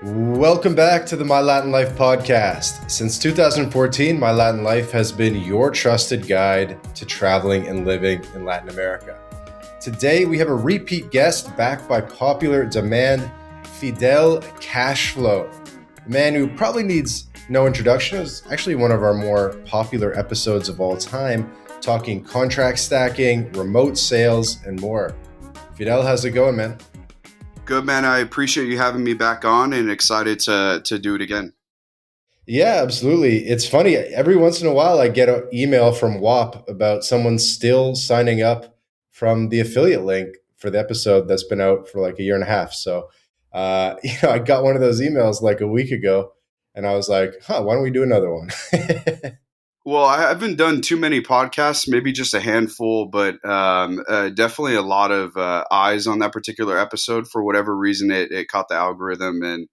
Welcome back to the My Latin Life podcast. Since 2014, My Latin Life has been your trusted guide to traveling and living in Latin America. Today, we have a repeat guest backed by popular demand, Fidel Cashflow, a man who probably needs no introduction. It was actually one of our more popular episodes of all time, talking contract stacking, remote sales, and more. Fidel, how's it going, man? Good, man. I appreciate you having me back on and excited to do it again. Yeah, absolutely. It's funny. Every once in a while, I get an email from WAP about someone still signing up from the affiliate link for the episode that's been out for like a year and a half. So, I got one of those emails like a week ago, and I was like, why don't we do another one? Well, I haven't done too many podcasts, maybe just a handful, but definitely a lot of eyes on that particular episode. For whatever reason, it caught the algorithm, and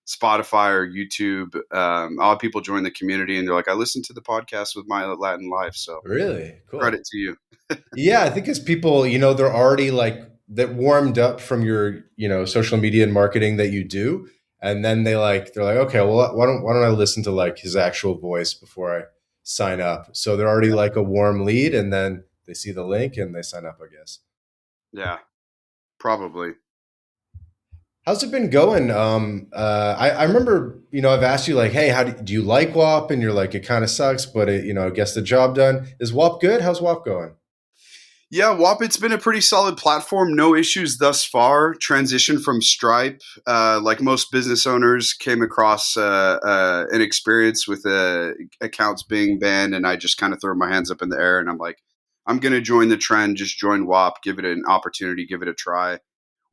Spotify or YouTube. A lot of people join the community and they're like, I listened to the podcast with My Latin Life. So Really cool. credit to you. Yeah, I think as people, they're already like that warmed up from your, social media and marketing that you do. And then they're like, okay, well, why don't I listen to like his actual voice before I sign up? So they're already like a warm lead, and then they see the link and they sign up, I guess. Yeah, probably. How's it been going? I remember, I've asked you like, hey, do you like WAP? And you're like, it kind of sucks, but it gets the job done. Is WAP good? How's WAP going? Yeah, WAP, it's been a pretty solid platform. No issues thus far. Transition from Stripe, like most business owners, came across an experience with accounts being banned, and I just kind of threw my hands up in the air, and I'm like, I'm going to join the trend, just join WAP, give it an opportunity, give it a try.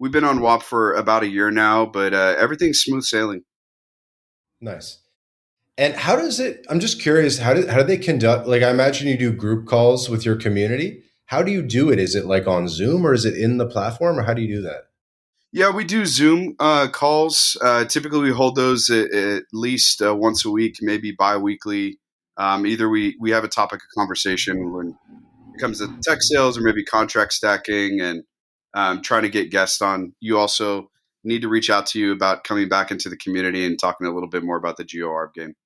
We've been on WAP for about a year now, but everything's smooth sailing. Nice. And how does it? I'm just curious. How do they conduct? Like, I imagine you do group calls with your community. How do you do it? Is it like on Zoom, or is it in the platform, or how do you do that? Yeah, we do Zoom calls. Typically, we hold those at least once a week, maybe bi-weekly. Either we have a topic of conversation when it comes to tech sales or maybe contract stacking and trying to get guests on. You also need to reach out to you about coming back into the community and talking a little bit more about the GeoArb game.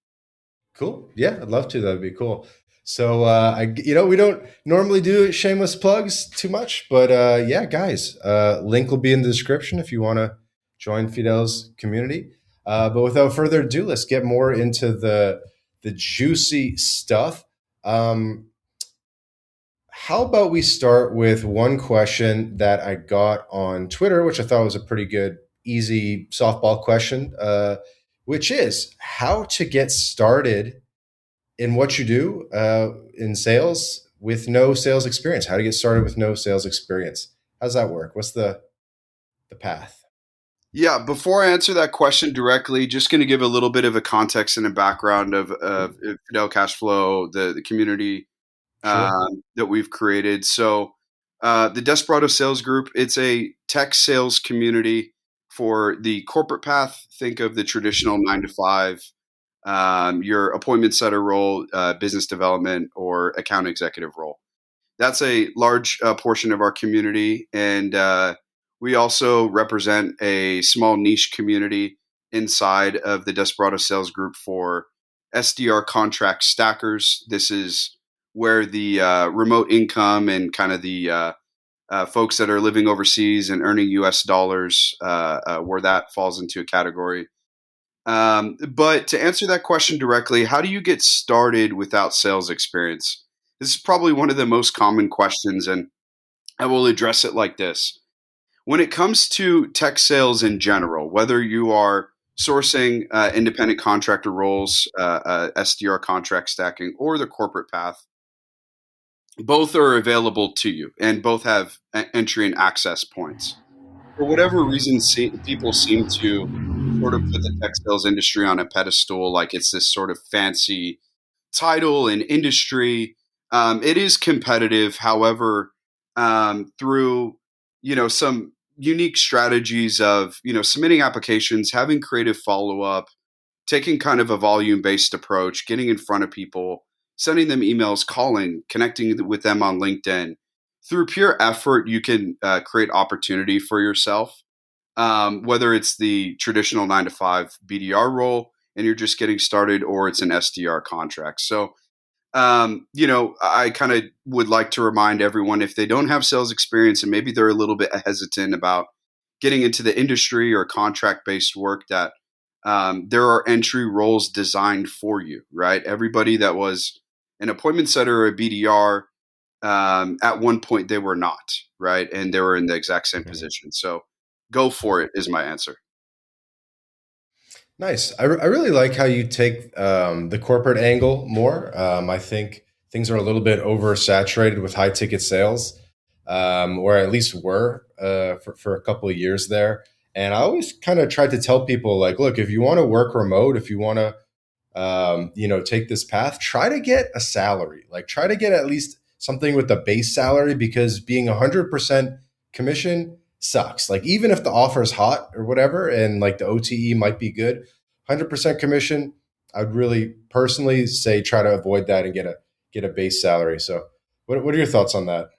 Cool. Yeah, I'd love to. That'd be cool. So, we don't normally do shameless plugs too much, but yeah, guys, link will be in the description if you want to join Fidel's community. But without further ado, let's get more into the juicy stuff. How about we start with one question that I got on Twitter, which I thought was a pretty good, easy softball question, which is how to get started in what you do in sales with no sales experience. How to get started with no sales experience. How's that work? What's the path? Yeah, before I answer that question directly, just going to give a little bit of a context and a background of Fidel Cashflow, the community Sure. that we've created. So, the Desperado Sales Group, it's a tech sales community for the corporate path. Think of the traditional 9 to 5, your appointment setter role, business development, or account executive role. That's a large portion of our community. And we also represent a small niche community inside of the Desperado Sales Group for SDR contract stackers. This is where the remote income and kind of the folks that are living overseas and earning US dollars, where that falls into a category. But to answer that question directly, how do you get started without sales experience? This is probably one of the most common questions, and I will address it like this. When it comes to tech sales in general, whether you are sourcing independent contractor roles, SDR contract stacking, or the corporate path, both are available to you and both have entry and access points. For whatever reason, people seem to sort of put the tech sales industry on a pedestal, like it's this sort of fancy title and industry. It is competitive, however, through some unique strategies of submitting applications, having creative follow up, taking kind of a volume based approach, getting in front of people, sending them emails, calling, connecting with them on LinkedIn. Through pure effort, you can create opportunity for yourself. whether it's the traditional 9 to 5 BDR role and you're just getting started, or it's an SDR contract. So, I kind of would like to remind everyone, if they don't have sales experience and maybe they're a little bit hesitant about getting into the industry or contract based work, that there are entry roles designed for you, right? Everybody that was an appointment setter or a BDR, at one point they were not, right? And they were in the exact same Mhm. position. So go for it is my answer. Nice. I really like how you take the corporate angle more. I think things are a little bit oversaturated with high ticket sales, or at least were for a couple of years there. And I always kind of tried to tell people, like, look, if you want to work remote, if you want to take this path, try to get a salary. Like, try to get at least something with the base salary, because being 100% commission sucks. Like, even if the offer is hot or whatever, and like the OTE might be good, 100% commission, I'd really personally say try to avoid that and get a base salary. So, what are your thoughts on that?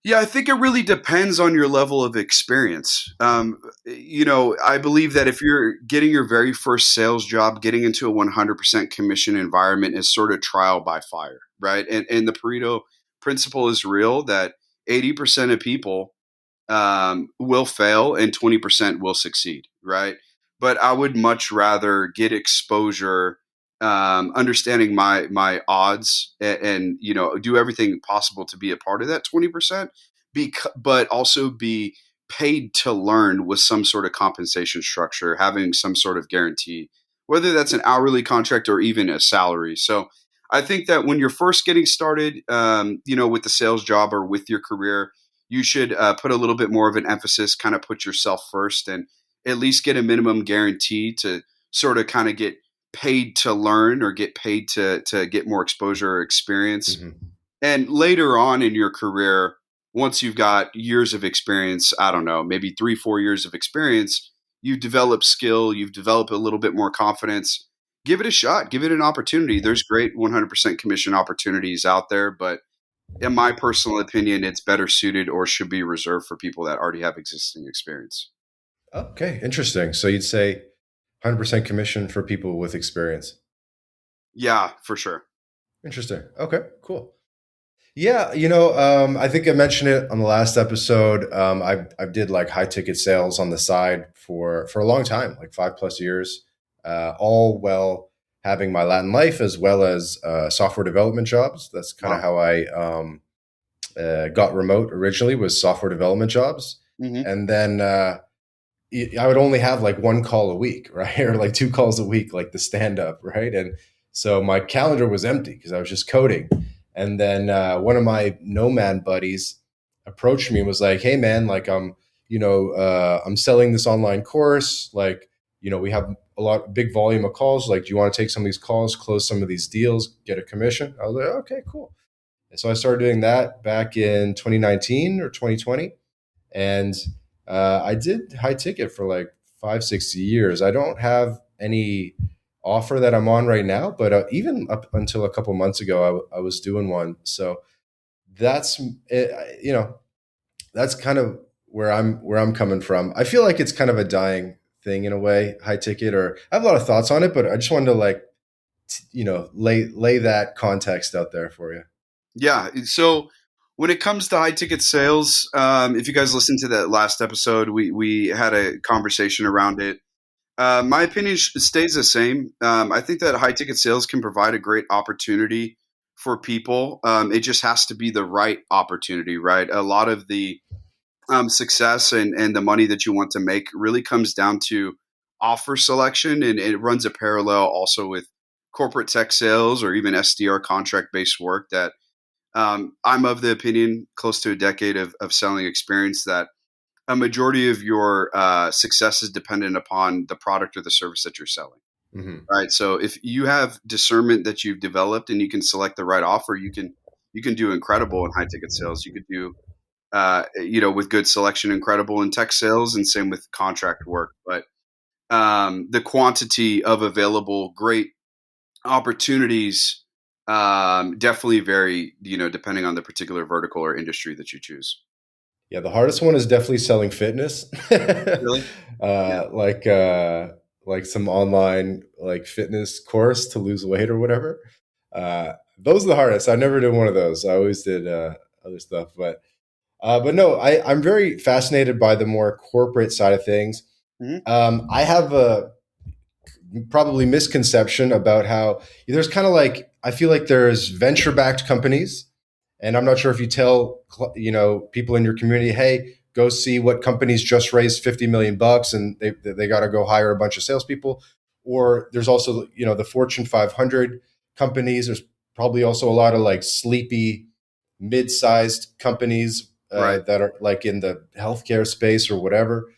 Yeah, I think it really depends on your level of experience. I believe that if you're getting your very first sales job, getting into a 100% commission environment is sort of trial by fire, right? And the Pareto principle is real, that 80% of people will fail and 20% will succeed, right? But I would much rather get exposure, understanding my odds, and do everything possible to be a part of that 20%, but also be paid to learn with some sort of compensation structure, having some sort of guarantee, whether that's an hourly contract or even a salary. So I think that when you're first getting started, with the sales job or with your career, you should put a little bit more of an emphasis, kind of put yourself first, and at least get a minimum guarantee to sort of kind of get paid to learn, or get paid to get more exposure or experience. Hmm. And later on in your career, once you've got years of experience, I don't know, maybe 3, 4 years of experience, you've developed skill, you've developed a little bit more confidence. Give it a shot, give it an opportunity. There's great 100% commission opportunities out there, but in my personal opinion, it's better suited or should be reserved for people that already have existing experience. Okay, interesting. So you'd say 100% commission for people with experience. Yeah, for sure. Interesting. Okay, cool. Yeah, I think I mentioned it on the last episode. I did like high ticket sales on the side for a long time, like 5+ years, all while having my Latin life as well as software development jobs. That's kind of Wow. how I got remote originally, was software development jobs, Hmm. and then I would only have like one call a week, right? Or like two calls a week, like the stand up, right? And so my calendar was empty because I was just coding. And then one of my Nomad buddies approached me and was like, "Hey, man, like I'm selling this online course. Like, we have big volume of calls. Like, do you want to take some of these calls, close some of these deals, get a commission?" I was like, "Okay, cool." And so I started doing that back in 2019 or 2020, and I did high ticket for like 5, 6 years. I don't have any offer that I'm on right now, but even up until a couple months ago, I was doing one. So that's that's kind of where I'm coming from. I feel like it's kind of a dying thing in a way, high ticket. Or I have a lot of thoughts on it, but I just wanted to like lay that context out there for you. Yeah. So when it comes to high ticket sales, if you guys listened to that last episode, we had a conversation around it. My opinion stays the same. I think that high ticket sales can provide a great opportunity for people. It just has to be the right opportunity, right? A lot of the success and the money that you want to make really comes down to offer selection, and it runs a parallel also with corporate tech sales or even SDR contract based work. That I'm of the opinion, close to a decade of selling experience, that a majority of your success is dependent upon the product or the service that you're selling. Hmm. Right. So if you have discernment that you've developed and you can select the right offer, you can do incredible in high ticket sales. You could do with good selection, incredible in tech sales, and same with contract work. But the quantity of available great opportunities definitely vary, depending on the particular vertical or industry that you choose. Yeah, the hardest one is definitely selling fitness. Really? Yeah. uh, like like some online like fitness course to lose weight or whatever. Those are the hardest. I never did one of those. I always did other stuff, but no, I'm very fascinated by the more corporate side of things. Mhm. I have a probably misconception about how there's kind of like I feel like there's venture backed companies, and I'm not sure if you tell people in your community, hey, go see what companies just raised 50 million bucks, and they got to go hire a bunch of salespeople. Or there's also the Fortune 500 companies. There's probably also a lot of like sleepy mid-sized companies Right. that are like in the healthcare space or whatever.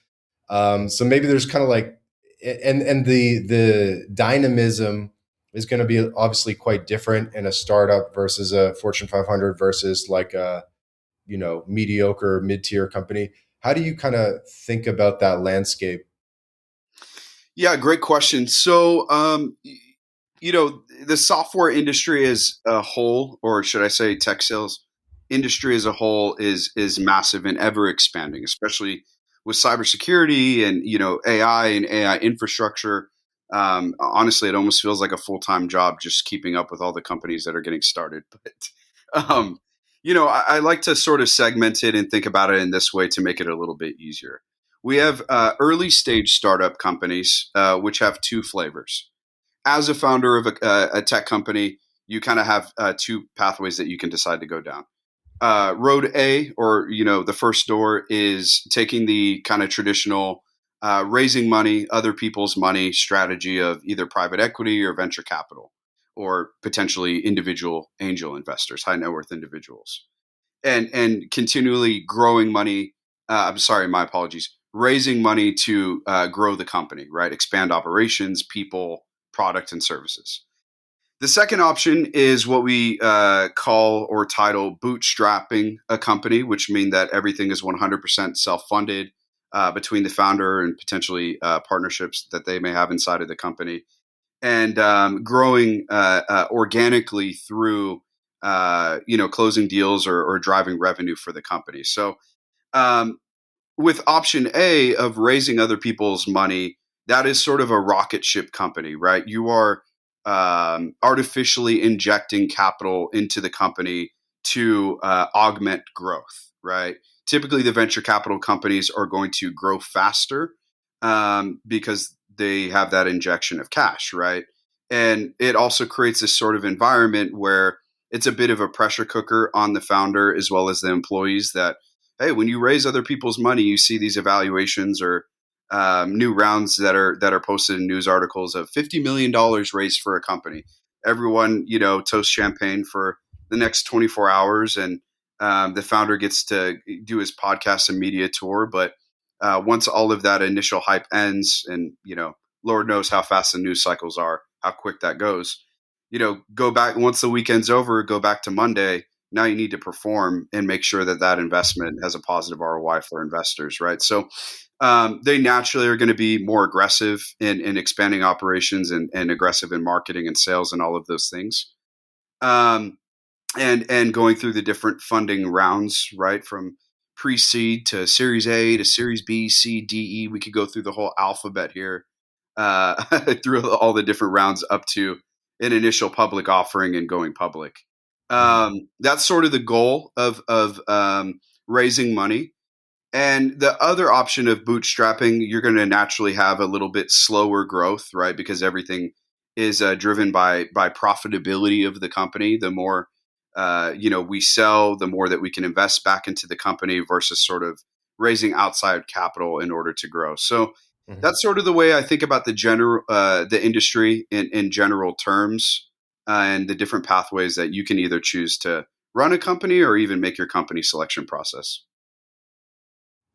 So maybe there's kind of like, and the dynamism is going to be obviously quite different in a startup versus a Fortune 500 versus like a mediocre mid tier company. How do you kind of think about that landscape? Yeah, great question. So, the software industry as a whole, or should I say, tech sales industry as a whole, is massive and ever expanding, especially with cybersecurity and AI and AI infrastructure. Honestly, it almost feels like a full time job just keeping up with all the companies that are getting started. But I like to sort of segment it and think about it in this way to make it a little bit easier. We have early stage startup companies, which have two flavors. As a founder of a tech company, you kind of have two pathways that you can decide to go down. Road A, or the first door, is taking the kind of traditional raising money, other people's money strategy of either private equity or venture capital, or potentially individual angel investors, high net worth individuals, and continually growing money. I'm sorry, my apologies. Raising money to grow the company, right? Expand operations, people, product, and services. The second option is what we call or title bootstrapping a company, which mean that everything is 100% self-funded between the founder and potentially partnerships that they may have inside of the company, and growing organically through closing deals or driving revenue for the company. So um, with option A of raising other people's money, that is sort of a rocket ship company, right? You are artificially injecting capital into the company to augment growth, right? Typically, the venture capital companies are going to grow faster because they have that injection of cash, right? And it also creates this sort of environment where it's a bit of a pressure cooker on the founder as well as the employees that, hey, when you raise other people's money, you see these evaluations or new rounds that are posted in news articles of $50 million raised for a company. Everyone, toast champagne for the next 24 hours, and the founder gets to do his podcast and media tour. But once all of that initial hype ends, and Lord knows how fast the news cycles are, how quick that goes. Go back once the weekend's over, go back to Monday. Now you need to perform and make sure that that investment has a positive ROI for investors, right? So they naturally are going to be more aggressive in expanding operations and aggressive in marketing and sales and all of those things. Um, and going through the different funding rounds, right? From pre-seed to Series A to Series B, C, D, E. We could go through the whole alphabet here, through all the different rounds up to an initial public offering and going public. Mhm. That's sort of the goal of raising money. And the other option of bootstrapping, you're going to naturally have a little bit slower growth, right? Because everything is driven by profitability of the company. The more we sell, the more that we can invest back into the company versus sort of raising outside capital in order to grow. So Mhm. that's sort of the way I think about the industry in general terms, and the different pathways that you can either choose to run a company or even make your company selection process.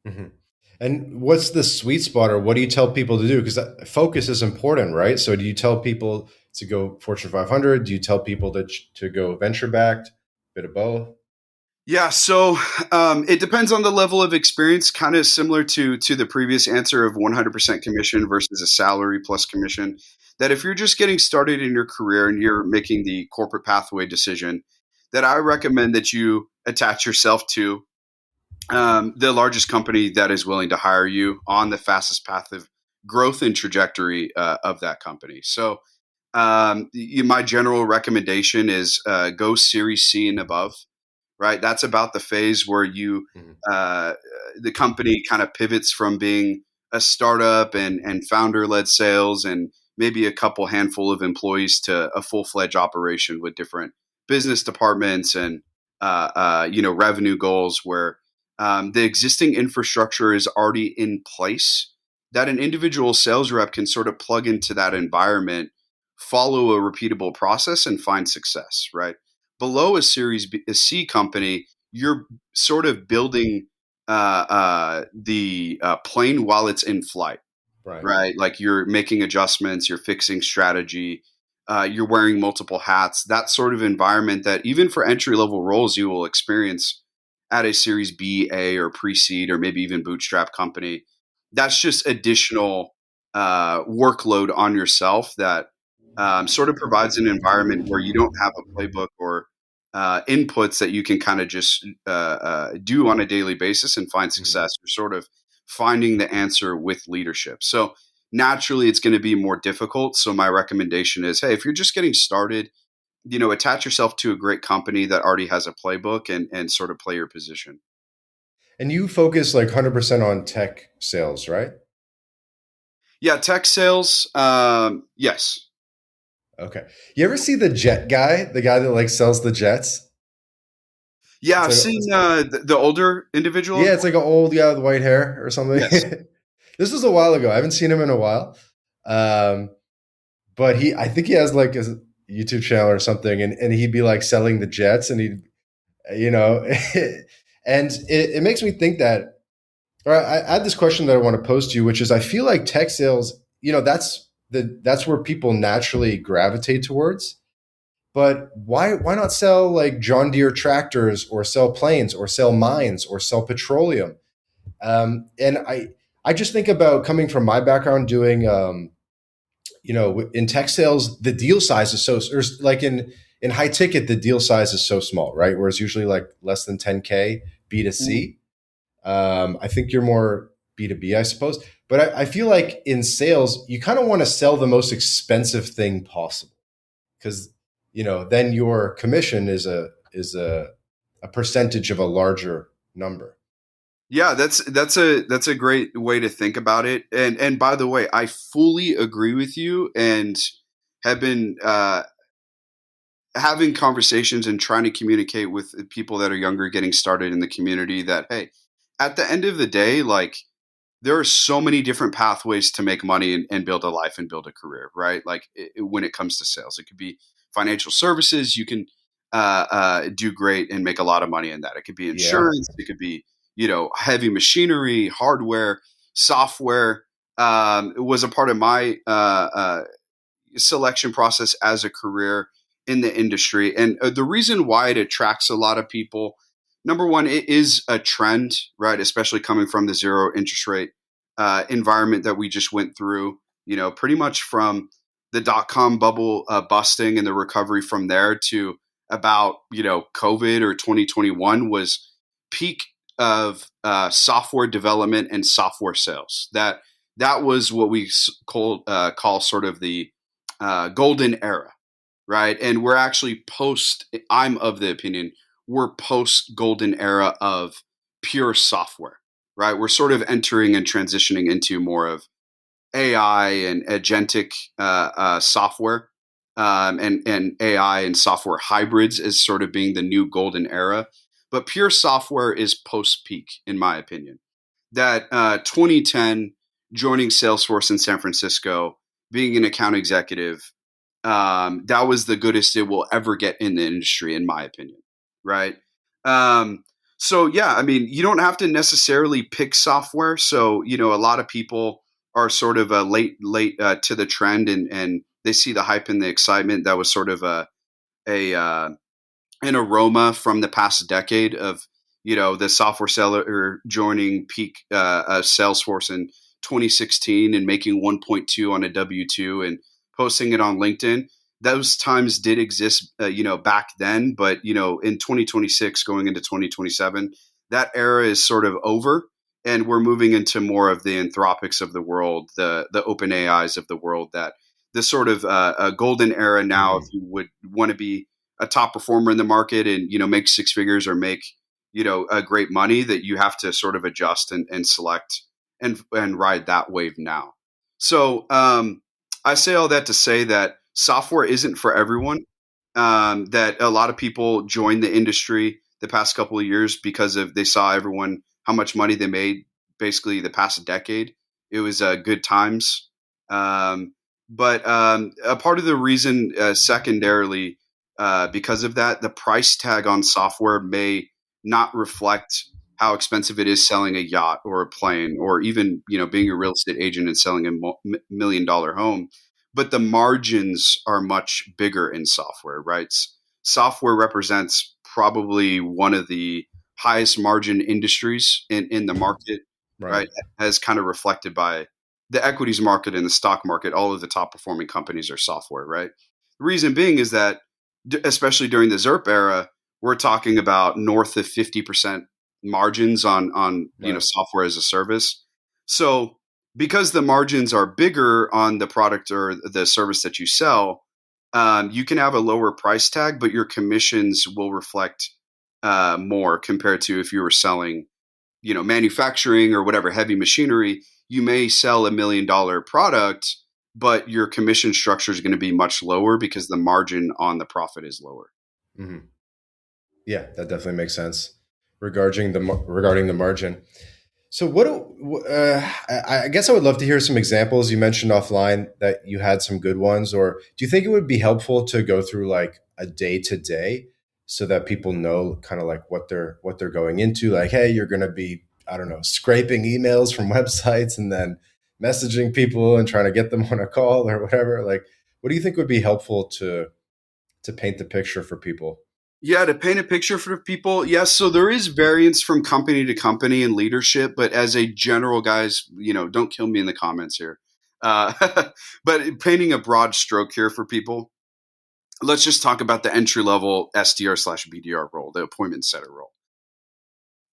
Mhm. And what's the sweet spot, or what do you tell people to do? Because focus is important, right? So, do you tell people to go Fortune 500? Do you tell people to go venture backed? Bit of both. Yeah, so it depends on the level of experience, kind of similar to the previous answer of 100% commission versus a salary plus commission. That if you're just getting started in your career and you're making the corporate pathway decision, that I recommend that you attach yourself to the largest company that is willing to hire you on the fastest path of growth and trajectory of that company. So my general recommendation is go Series C and above, right? That's about the phase where Mhm. uh, the company kind of pivots from being a startup and founder led sales and maybe a couple handful of employees to a full fledged operation with different business departments and revenue goals where the existing infrastructure is already in place that an individual sales rep can sort of plug into that environment, follow a repeatable process, and find success, right? Below a C company, you're sort of building the plane while it's in flight, Right. right? Like you're making adjustments, you're fixing strategy, you're wearing multiple hats. That sort of environment that even for entry level roles you will experience at a Series B, A, or pre-seed, or maybe even bootstrap company. That's just additional workload on yourself that sort of provides an environment where you don't have a playbook or inputs that you can kind of just do on a daily basis and find Mhm. success. You're sort of finding the answer with leadership. So naturally, it's going to be more difficult. So my recommendation is, hey, if you're just getting started, attach yourself to a great company that already has a playbook and sort of play your position. And you focus like 100% on tech sales, right? Yeah, tech sales. Yes. Okay. You ever see the jet guy, the guy that like sells the jets? Yeah, It's I've like, seen the older individual. yeah, it's like an old guy with white hair or something. Yes. This was a while ago. I haven't seen him in a while. Um, but I think he has like a YouTube channel or something, and he'd be like selling the jets, and he'd, you know, and it makes me think that. All right, I had this question that I want to pose to you, which is, I feel like tech sales, that's where people naturally gravitate towards. But why not sell like John Deere tractors, or sell planes, or sell mines, or sell petroleum? And I just think about coming from my background doing in tech sales, the deal size is so, or like in high ticket, the deal size is so small, right? Whereas usually like less than 10K Mhm. B2C. I think you're more B2B, I suppose. But I feel like in sales, you kind of want to sell the most expensive thing possible, because then your commission is a percentage of a larger number. Yeah, that's a great way to think about it. And by the way, I fully agree with you and have been having conversations and trying to communicate with people that are younger, getting started in the community. That hey, at the end of the day, like there are so many different pathways to make money and build a life and build a career, right? Like when it comes to sales, it could be financial services. You can do great and make a lot of money in that. It could be Yeah. insurance. It could be, heavy machinery, hardware, software. It was a part of my selection process as a career in the industry. And the reason why it attracts a lot of people, number one, it is a trend, right? Especially coming from the zero interest rate environment that we just went through, pretty much from the dot-com bubble busting and the recovery from there to about, COVID or 2021 was peak of software development and software sales. That was what we call sort of the golden era, right? And we're actually I'm of the opinion we're post golden era of pure software, right? We're sort of entering and transitioning into more of AI and agentic software, and AI and software hybrids as sort of being the new golden era. But pure software is post peak, in my opinion. That 2010 joining Salesforce in San Francisco, being an account executive, that was the goodest it will ever get in the industry, in my opinion. Right. Um, so yeah, I mean, you don't have to necessarily pick software. So a lot of people are sort of late to the trend, and they see the hype and the excitement. That was sort of a an aroma from the past decade of the software seller joining peak Salesforce in 2016 and making 1.2 on a W2 and posting it on LinkedIn. Those times did exist, back then, but in 2026 going into 2027, that era is sort of over, and we're moving into more of the Anthropics of the world, the open AIs of the world, that this sort of a golden era now. If Mhm. you would want to be a top performer in the market and, make six figures or make, a great money, that you have to sort of adjust and select and ride that wave now. So I say all that to say that software isn't for everyone. That a lot of people joined the industry the past couple of years because they saw everyone how much money they made basically the past decade. It was good times. But a part of the reason, secondarily, because of that, the price tag on software may not reflect how expensive it is selling a yacht or a plane, or even being a real estate agent and selling a $1 million home. But the margins are much bigger in software, right? Software represents probably one of the highest margin industries in the market, Right. right? As kind of reflected by the equities market and the stock market. All of the top performing companies are software, right? The reason being is that, especially during the ZERP era, we're talking about north of 50% margins on Right. software as a service. So because the margins are bigger on the product or the service that you sell, you can have a lower price tag, but your commissions will reflect more compared to if you were selling, manufacturing or whatever heavy machinery. You may sell $1 million product, but your commission structure is going to be much lower because the margin on the profit is lower. Mhm. Yeah, that definitely makes sense regarding regarding the margin. So I guess I would love to hear some examples. You mentioned offline that you had some good ones, or do you think it would be helpful to go through like a day to day so that people know kind of like what they're going into? Like, hey, you're going to be, I don't know, scraping emails from websites and then messaging people and trying to get them on a call or whatever. Like, what do you think would be helpful to paint the picture for people? Yeah, to paint a picture for people, yes. So there is variance from company to company and leadership, but as a general, guys, don't kill me in the comments here. Uh, but painting a broad stroke here for people, let's just talk about the entry level SDR/BDR role, the appointment setter role.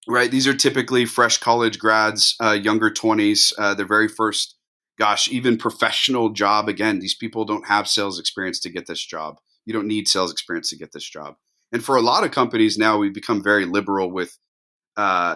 Right, these are typically fresh college grads, younger 20s, their very first, gosh, even professional job. Again, these people don't have sales experience to get this job. You don't need sales experience to get this job. And for a lot of companies now, we've become very liberal with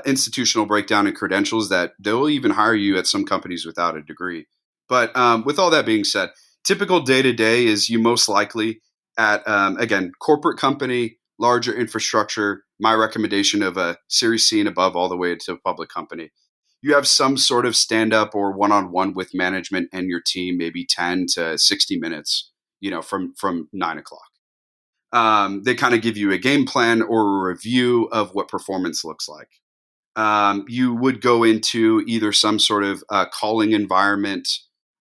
institutional breakdown and credentials, that they'll even hire you at some companies without a degree. But with all that being said, typical day to day is you most likely at, again, corporate company, larger infrastructure. My recommendation of a Series C and above, all the way to a public company. You have some sort of stand up or one on one with management and your team, maybe 10 to 60 minutes, from 9 o'clock. They kind of give you a game plan or a review of what performance looks like. You would go into either some sort of calling environment,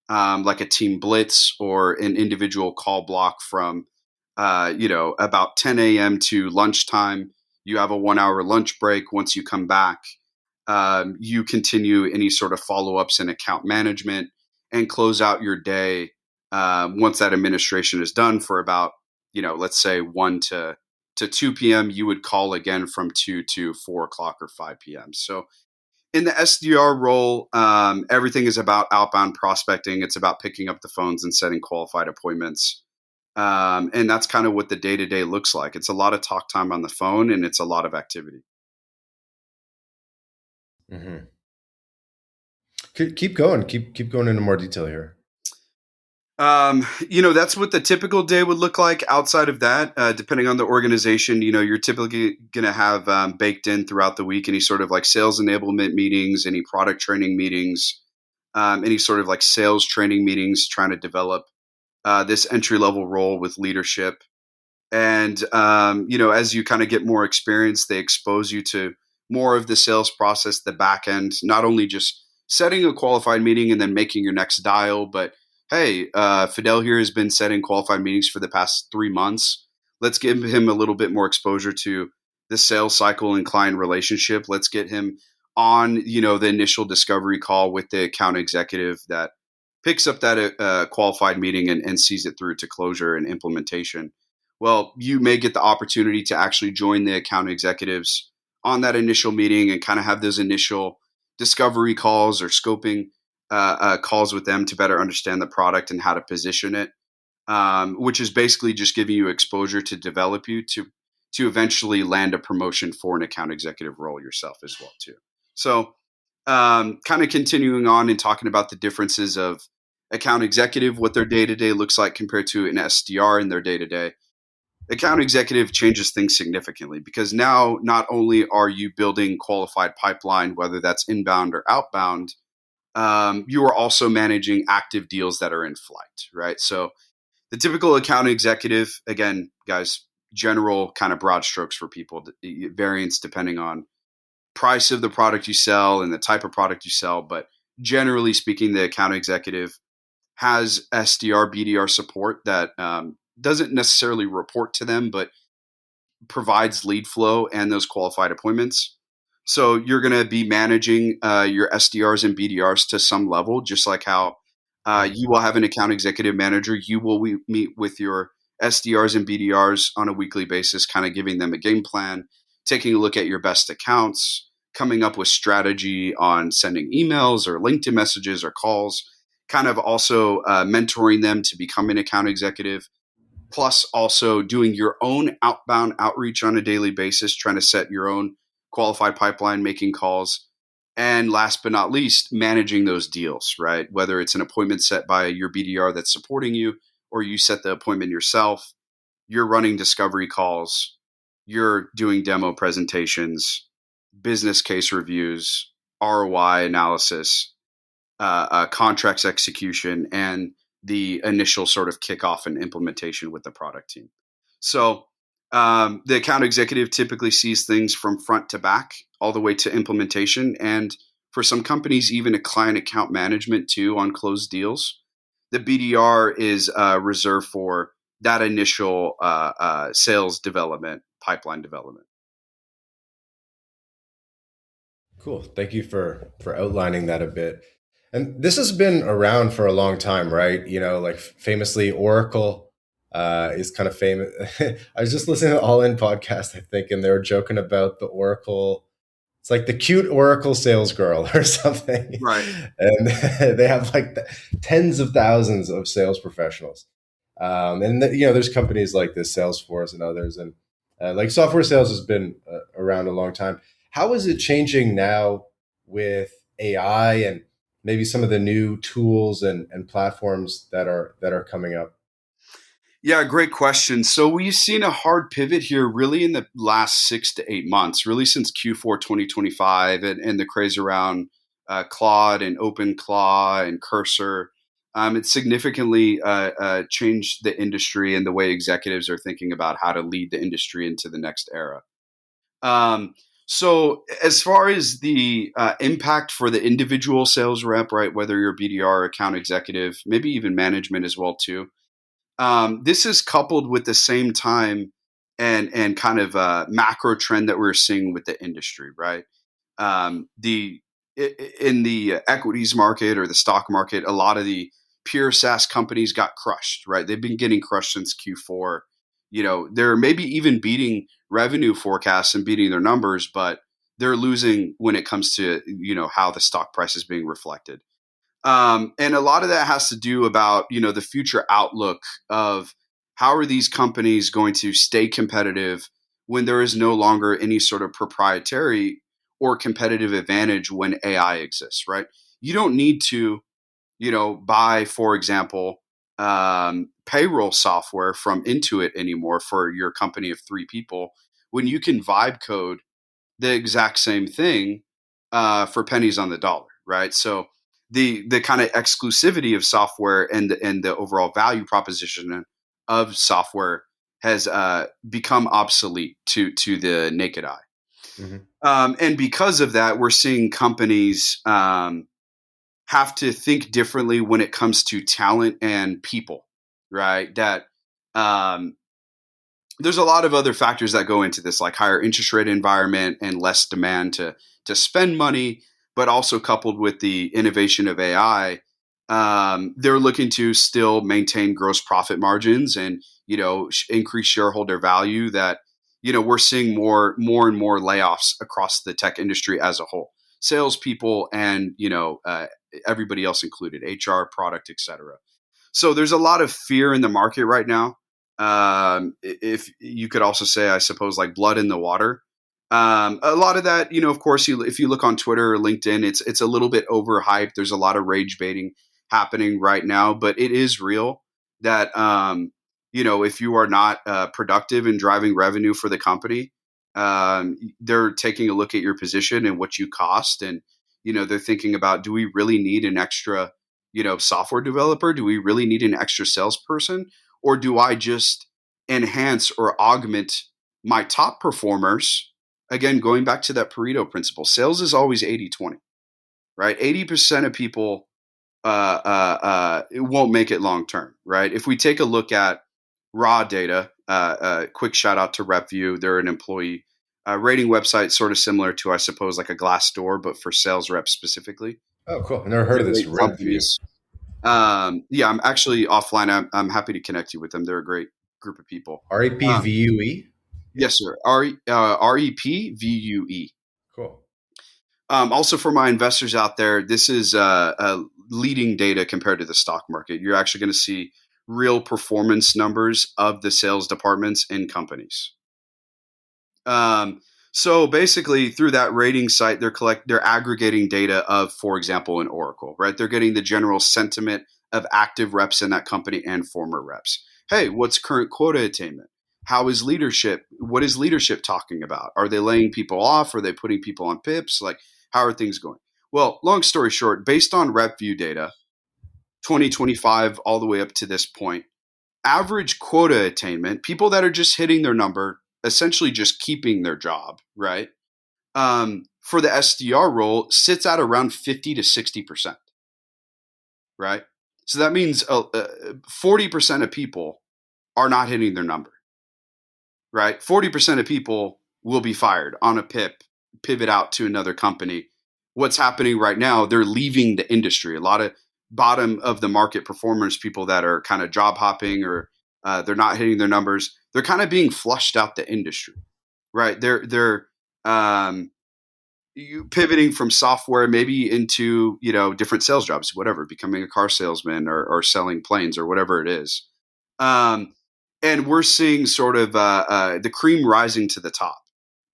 like a team blitz or an individual call block from, about 10 a.m. to lunchtime. You have a 1 hour lunch break. Once you come back, you continue any sort of follow ups and account management and close out your day once that administration is done for about, let's say 1 to 2 p.m. You would call again from 2 to 4 o'clock or 5 p.m. So in the SDR role, everything is about outbound prospecting. It's about picking up the phones and setting qualified appointments. And that's kind of what the day to day looks like. It's a lot of talk time on the phone, and it's a lot of activity. Hmm. Keep going. Keep going into more detail here. That's what the typical day would look like. Outside of that, depending on the organization, you're typically going to have baked in throughout the week any sort of like sales enablement meetings, any product training meetings, any sort of like sales training meetings, trying to develop this entry level role with leadership. And, as you kind of get more experience, they expose you to more of the sales process, the back end, not only just setting a qualified meeting and then making your next dial, but hey, Fidel here has been setting qualified meetings for the past 3 months. Let's give him a little bit more exposure to the sales cycle and client relationship. Let's get him on, the initial discovery call with the account executive that picks up that qualified meeting and sees it through to closure and implementation. Well, you may get the opportunity to actually join the account executives on that initial meeting and kind of have those initial discovery calls or scoping calls with them to better understand the product and how to position it, which is basically just giving you exposure to develop you to eventually land a promotion for an account executive role yourself as well too. So kind of continuing on and talking about the differences of account executive, what their day-to-day looks like compared to an SDR in their day-to-day. Account executive changes things significantly because now not only are you building qualified pipeline, whether that's inbound or outbound, you are also managing active deals that are in flight, right? So the typical account executive, again, guys, general kind of broad strokes for people, variance depending on price of the product you sell and the type of product you sell. But generally speaking, the account executive has SDR, BDR support that doesn't necessarily report to them, but provides lead flow and those qualified appointments. So you're going to be managing your SDRs and BDRs to some level, just like how you will have an account executive manager. You will meet with your SDRs and BDRs on a weekly basis, kind of giving them a game plan, taking a look at your best accounts, coming up with strategy on sending emails or LinkedIn messages or calls, kind of also mentoring them to become an account executive, plus also doing your own outbound outreach on a daily basis, trying to set your own qualified pipeline, making calls. And last but not least, managing those deals, right? Whether it's an appointment set by your BDR that's supporting you, or you set the appointment yourself, you're running discovery calls, you're doing demo presentations, business case reviews, ROI analysis, contracts execution, and the initial sort of kickoff and implementation with the product team. So the account executive typically sees things from front to back, all the way to implementation, and for some companies, even a client account management too on closed deals. The BDR is reserved for that initial sales development, pipeline development. Cool. Thank you for outlining that a bit. And this has been around for a long time, right? You know, like famously, Oracle is kind of famous. I was just listening to the All In podcast, I think, and they were joking about the Oracle. It's like the cute Oracle sales girl or something. Right. And they have like tens of thousands of sales professionals. You know, there's companies like this, Salesforce and others, and like software sales has been around a long time. How is it changing now with AI and maybe some of the new tools and platforms that are coming up? Yeah, great question. So we've seen a hard pivot here really in the last 6 to 8 months, really since Q4 2025 and the craze around Claude and OpenClaw and Cursor. It significantly changed the industry and the way executives are thinking about how to lead the industry into the next era. Um, so as far as the impact for the individual sales rep, right, whether you're BDR, account executive, maybe even management as well too, this is coupled with the same time and kind of macro trend that we're seeing with the industry, right? The in the equities market or the stock market, a lot of the pure SaaS companies got crushed, right? They've been getting crushed since Q4. You know, they're maybe even beating revenue forecasts and beating their numbers, but they're losing when it comes to, you know, how the stock price is being reflected. And a lot of that has to do about, you know, the future outlook of how are these companies going to stay competitive when there is no longer any sort of proprietary or competitive advantage when AI exists, right? You don't need to, you know, buy, for example, payroll software from Intuit anymore for your company of 3 people when you can vibe code the exact same thing for pennies on the dollar, right? So the kind of exclusivity of software and the overall value proposition of software has become obsolete to the naked eye. Mhm. And because of that, we're seeing companies have to think differently when it comes to talent and people, right? That there's a lot of other factors that go into this, like higher interest rate environment and less demand to spend money, but also coupled with the innovation of AI, they're looking to still maintain gross profit margins and, you know, increase shareholder value that, we're seeing more and more layoffs across the tech industry as a whole, salespeople and everybody else included, HR, product, etc. So there's a lot of fear in the market right now. If you could also say, I suppose, like blood in the water. A lot of that, of course, if you look on Twitter or LinkedIn, it's a little bit overhyped. There's a lot of rage baiting happening right now, but it is real that if you are not productive in driving revenue for the company, they're taking a look at your position and what you cost, and they're thinking about, do we really need an extra software developer? Do we really need an extra salesperson? Or do I just enhance or augment my top performers? Again, going back to that Pareto principle, sales is always 80-20, right? 80% of people it won't make it long term, right? If we take a look at raw data, quick shout out to RepView. They're an employee rating website, sort of similar to, I suppose, like a Glassdoor, but for sales reps specifically. Oh, cool. I've never heard They of this rate rep view. companies. Yeah, I'm actually offline. I'm happy to connect you with them. They're a great group of people. REPVUE? Yes, sir. REPVUE. Cool. Also, for my investors out there, this is leading data compared to the stock market. You're actually going to see real performance numbers of the sales departments in companies. So basically, through that rating site, they're aggregating data of, for example, an Oracle, right? They're getting the general sentiment of active reps in that company and former reps. Hey, what's current quota attainment? How is leadership? What is leadership talking about? Are they laying people off? Are they putting people on pips? Like, how are things going? Well, long story short, based on RepView data, 2025 all the way up to this point, average quota attainment, people that are just hitting their number, essentially just keeping their job, right? For the SDR role, sits at around 50 to 60%, right? So that means 40% of people are not hitting their number, right? 40% of people will be fired on a pivot out to another company. What's happening right now, they're leaving the industry. A lot of bottom of the market performers, people that are kind of job hopping or they're not hitting their numbers, they're kind of being flushed out the industry, right? They're pivoting from software maybe into different sales jobs, whatever, becoming a car salesman or selling planes or whatever it is. And we're seeing sort of the cream rising to the top,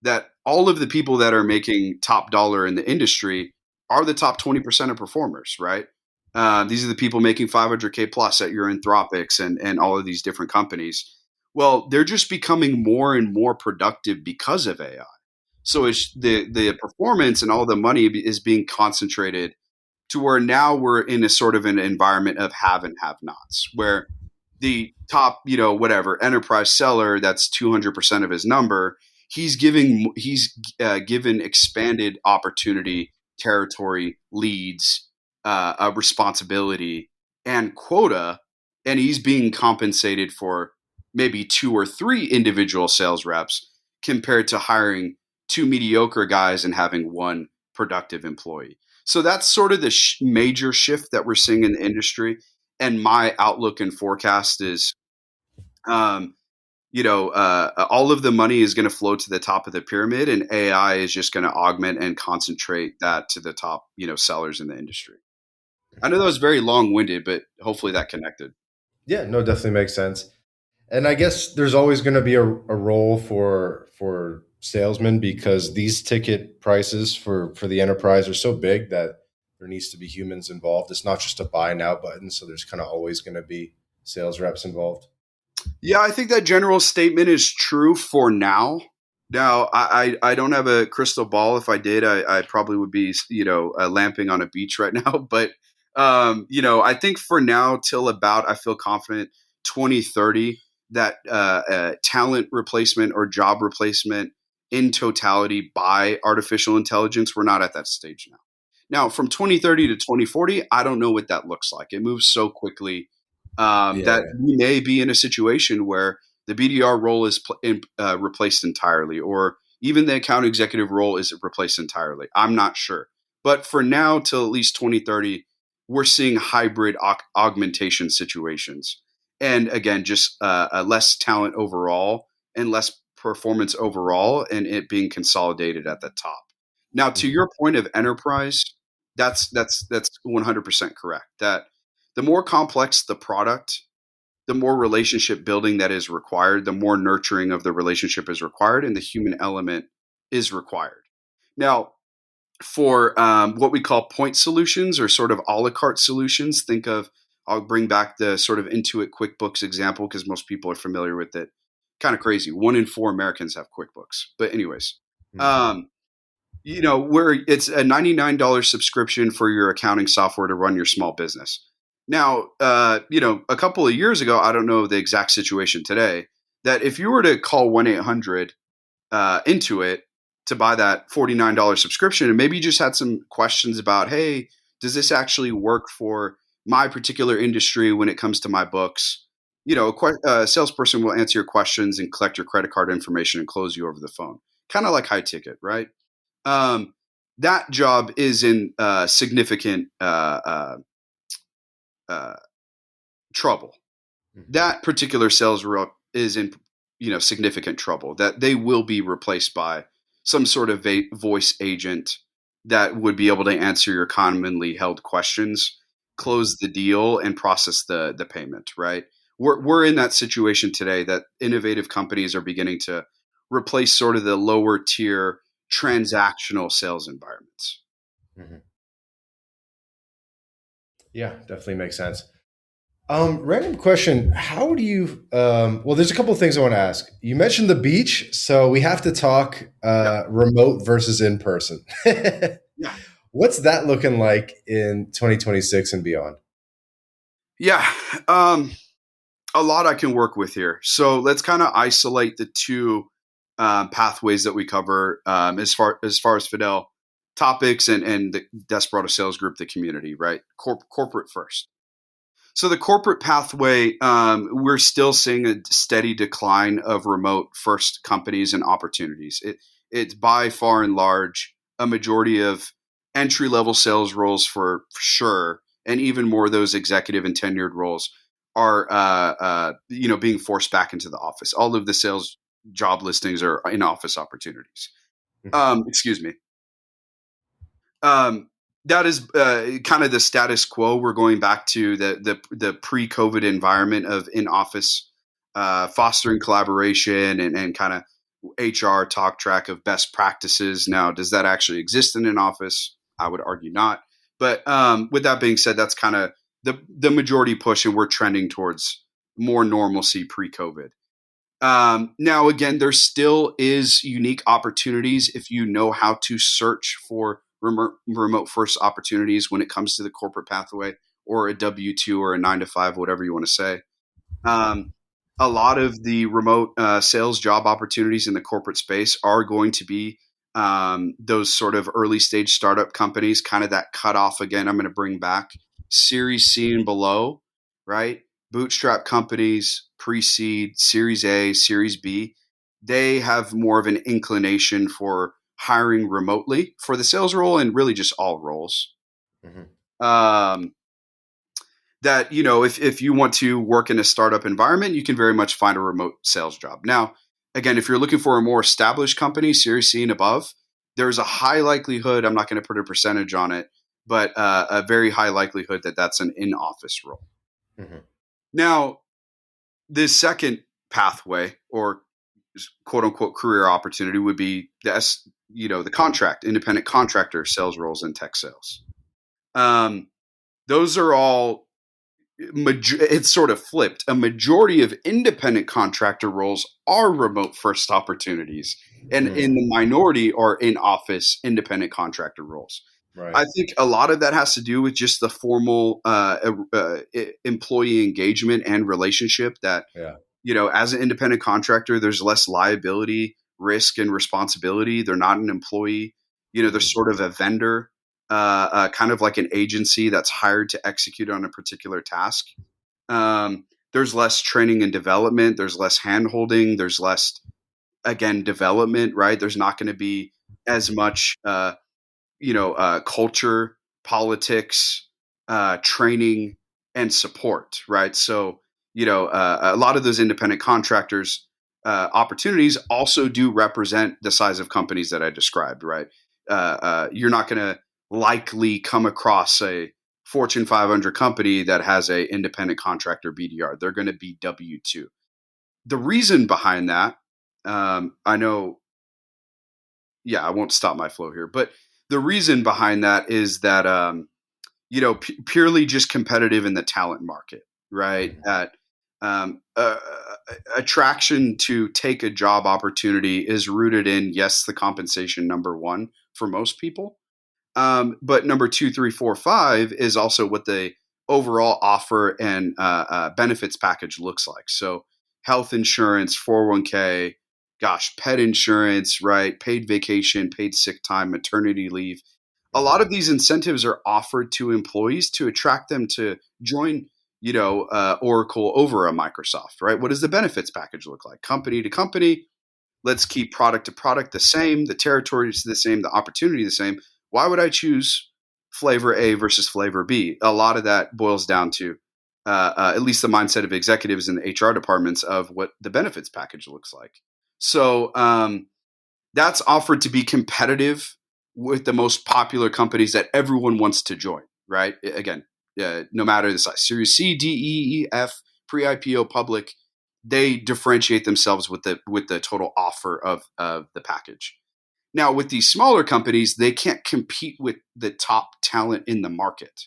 that all of the people that are making top dollar in the industry are the top 20% of performers, right? These are the people making 500K plus at your Anthropics and all of these different companies. Well, they're just becoming more and more productive because of AI. So it's the performance and all the money is being concentrated to where now we're in a sort of an environment of have and have nots, where the top, whatever enterprise seller that's 200% of his number, he's given expanded opportunity, territory, leads, a responsibility, and quota, and he's being compensated for maybe 2 or 3 individual sales reps compared to hiring 2 mediocre guys and having 1 productive employee. So that's sort of the major shift that we're seeing in the industry. And my outlook and forecast is, all of the money is going to flow to the top of the pyramid, and AI is just going to augment and concentrate that to the top, sellers in the industry. I know that was very long-winded, but hopefully that connected. Yeah, no, definitely makes sense. And I guess there's always going to be a role for salesmen, because these ticket prices for the enterprise are so big that there needs to be humans involved. It's not just a buy now button, so there's kind of always going to be sales reps involved. Yeah, I think that general statement is true for now. Now, I don't have a crystal ball. If I did, I probably would be, lamping on a beach right now. But, I think for now, till about, I feel confident, 2030, that talent replacement or job replacement in totality by artificial intelligence, we're not at that stage now. Now, from 2030 to 2040, I don't know what that looks like. It moves so quickly that we may be in a situation where the BDR role is replaced entirely, or even the account executive role is replaced entirely. I'm not sure. But for now, till at least 2030, we're seeing hybrid augmentation situations. And again, just less talent overall and less performance overall and it being consolidated at the top. Now, to Mhm. your point of enterprise, that's 100% correct. That the more complex the product, the more relationship building that is required, the more nurturing of the relationship is required, and the human element is required. Now, for what we call point solutions or sort of a la carte solutions, think of, I'll bring back the sort of Intuit QuickBooks example because most people are familiar with it. Kind of crazy. 1 in 4 Americans have QuickBooks. But, anyways, Mhm. um, where it's a $99 subscription for your accounting software to run your small business. Now, a couple of years ago, I don't know the exact situation today, that if you were to call 1-800 Intuit to buy that $49 subscription, and maybe you just had some questions about, hey, does this actually work for my particular industry when it comes to my books? A salesperson will answer your questions and collect your credit card information and close you over the phone. Kind of like high ticket, right? um, that job is in significant uh, trouble. Mhm. That particular sales rep is in significant trouble. That they will be replaced by some sort of voice agent that would be able to answer your commonly held questions, Mhm. close the deal, and process the payment. Right? We're in that situation today that innovative companies are beginning to replace sort of the lower tier transactional sales environments. Mhm. Yeah, definitely makes sense. Random question. How do you, well, there's a couple of things I want to ask. You mentioned the beach, so we have to talk Yeah. remote versus in person. Yeah. What's that looking like in 2026 and beyond? Yeah. Um, a lot I can work with here. So let's kind of isolate the two pathways that we cover as far as Fidel topics and the Desperado Sales Group, the community, right? Corporate first. So the corporate pathway, we're still seeing a steady decline of remote first companies and opportunities. It's by far and large a majority of entry level sales roles for sure, and even more those executive and tenured roles are being forced back into the office. All of the sales job listings are in office opportunities. Mhm. Excuse me. Um, that is kind of the status quo. We're going back to the pre-COVID environment of in-office, fostering collaboration and kind of HR talk track of best practices. Now, does that actually exist in an office? I would argue not. But with that being said, that's kind of the majority push, and we're trending towards more normalcy pre-COVID. Now, again, there still is unique opportunities if you know how to search for remote first opportunities when it comes to the corporate pathway or a W-2 or a 9 to 5, whatever you want to say. Um, a lot of the remote sales job opportunities in the corporate space are going to be those sort of early stage startup companies, kind of that cutoff again. I'm going to bring back Series C and below, right? Bootstrap companies, pre seed, Series A, Series B. They have more of an inclination for hiring remotely for the sales role and really just all roles. Mhm. Um, that if you want to work in a startup environment, you can very much find a remote sales job. Now, again, if you're looking for a more established company, Series C and above, there's a high likelihood, I'm not going to put a percentage on it, but a very high likelihood that that's an in-office role. Mhm. Now, the second pathway or quote unquote career opportunity would be the contract independent contractor sales roles in tech sales. um, those are all it's sort of flipped. A majority of independent contractor roles are remote first opportunities, and in Mm. the minority are in office independent contractor roles. Right. I think a lot of that has to do with just the formal employee engagement and relationship that, Yeah. as an independent contractor, there's less liability, risk, and responsibility. They're not an employee. They're Mhm. sort of a vendor, kind of like an agency that's hired to execute on a particular task. There's less training and development. There's less hand holding. There's less, again, development, right? There's not going to be as much, culture, politics, training, and support, right? So, a lot of those independent contractors opportunities also do represent the size of companies that I described, right? You're not going to likely come across a Fortune 500 company that has a independent contractor BDR. They're going to be W-2. The reason behind that, I know, I won't stop my flow here, but the reason behind that is that, purely just competitive in the talent market, right? That attraction to take a job opportunity is rooted in, yes, the compensation, number one, for most people. But number two, three, four, five is also what the overall offer and benefits package looks like. So health insurance, 401k, gosh, pet insurance, right? Paid vacation, paid sick time, maternity leave. A lot of these incentives are offered to employees to attract them to join, Oracle over a Microsoft, right? What does the benefits package look like? Company to company, let's keep product to product the same, the territory is the same, the opportunity the same. Why would I choose flavor A versus flavor B? A lot of that boils down to at least the mindset of executives in the HR departments of what the benefits package looks like. So that's offered to be competitive with the most popular companies that everyone wants to join, right? Again, no matter the size, Series C, D, E, F, pre-IPO, public, they differentiate themselves with the total offer of the package. Now, with these smaller companies, they can't compete with the top talent in the market,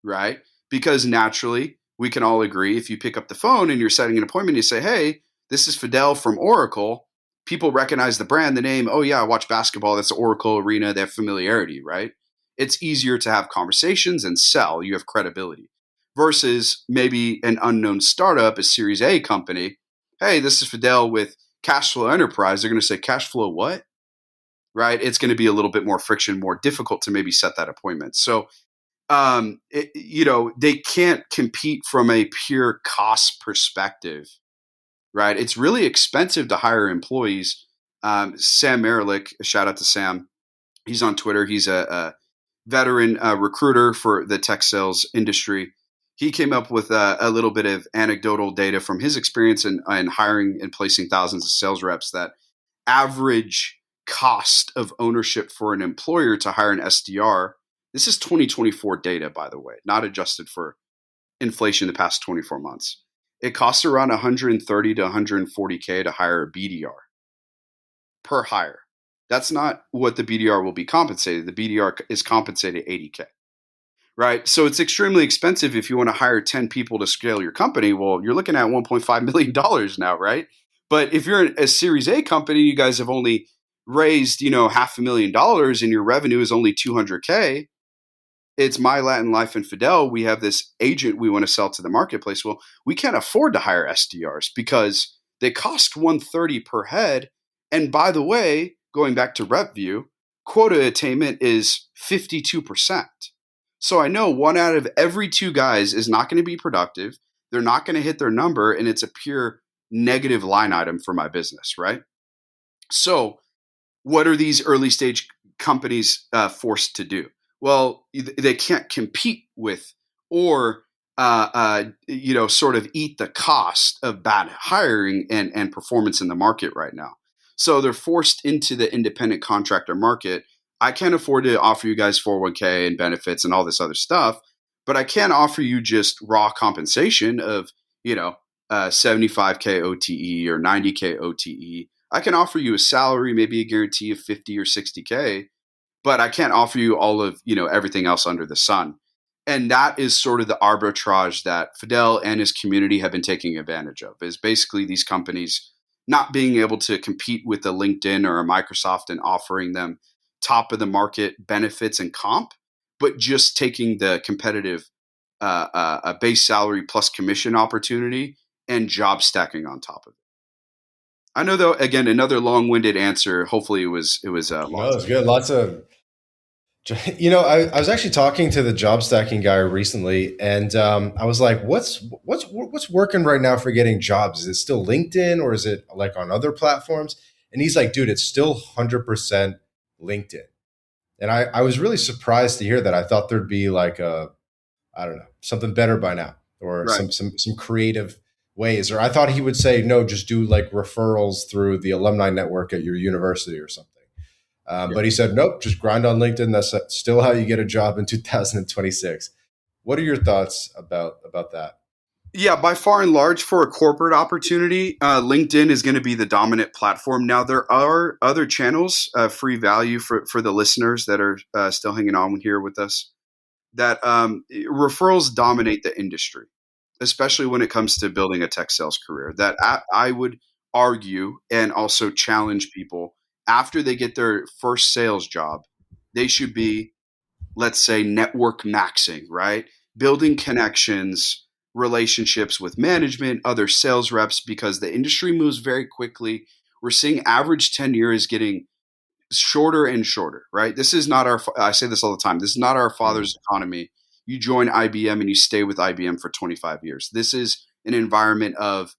right? Because naturally, we can all agree if you pick up the phone and you're setting an appointment, you say, hey, this is Fidel from Oracle. People recognize the brand, the name. Oh, yeah, I watch basketball. That's the Oracle arena. They have familiarity, right? It's easier to have conversations and sell. You have credibility versus maybe an unknown startup, a Series A company. Hey, this is Fidel with Cashflow Enterprise. They're going to say, Cashflow what? Right? It's going to be a little bit more friction, more difficult to maybe set that appointment. So, they can't compete from a pure cost perspective, right? It's really expensive to hire employees. Sam Merrick, a shout out to Sam. He's on Twitter. He's a veteran recruiter for the tech sales industry. He came up with a little bit of anecdotal data from his experience in hiring and placing thousands of sales reps that average cost of ownership for an employer to hire an SDR. This is 2024 data, by the way, not adjusted for inflation the past 24 months. It costs around 130 to 140K to hire a BDR per hire. That's not what the BDR will be compensated. The BDR is compensated 80K, right? So it's extremely expensive if you want to hire 10 people to scale your company. Well, you're looking at $1.5 million now, right? But if you're a Series A company, you guys have only raised, $500,000 and your revenue is only 200K. It's My Latin Life and Fidel. We have this agent we want to sell to the marketplace. Well, we can't afford to hire SDRs because they cost 130 per head. And by the way, going back to RepView, quota attainment is 52%. So I know one out of every two guys is not going to be productive. They're not going to hit their number, and it's a pure negative line item for my business, right? So what are these early stage companies forced to do? Well, they can't compete with or sort of eat the cost of bad hiring and performance in the market right now. So they're forced into the independent contractor market. I can't afford to offer you guys 401k and benefits and all this other stuff, but I can offer you just raw compensation of 75K OTE or 90K OTE. I can offer you a salary, maybe a guarantee of 50 or 60K, but I can't offer you all of, everything else under the sun. And that is sort of the arbitrage that Fidel and his community have been taking advantage of, is basically these companies not being able to compete with a LinkedIn or a Microsoft and offering them top of the market benefits and comp, but just taking the competitive base salary plus commission opportunity and job stacking on top of it. I know, though, again, another long-winded answer. Hopefully it was No, it's good. Lots of, I was actually talking to the job stacking guy recently, and I was like, what's working right now for getting jobs? Is it still LinkedIn or is it like on other platforms? And he's like, dude, it's still 100% LinkedIn. And I was really surprised to hear that. I thought there'd be like I don't know, something better by now, or Right. some creative ways. Or I thought he would say, no, just do like referrals through the alumni network at your university or something. But he said, nope, just grind on LinkedIn. That's still how you get a job in 2026. What are your thoughts about that? Yeah, by far and large, for a corporate opportunity, LinkedIn is going to be the dominant platform. Now, there are other channels, free value for the listeners that are still hanging on here with us, that referrals dominate the industry, especially when it comes to building a tech sales career. That I would argue and also challenge people after they get their first sales job, they should be, let's say, network maxing, right? Building connections, relationships with management, other sales reps, because the industry moves very quickly. We're seeing average tenure is getting shorter and shorter, right? This is not our, I say this all the time, this is not our father's economy. You join IBM and you stay with IBM for 25 years. This is an environment of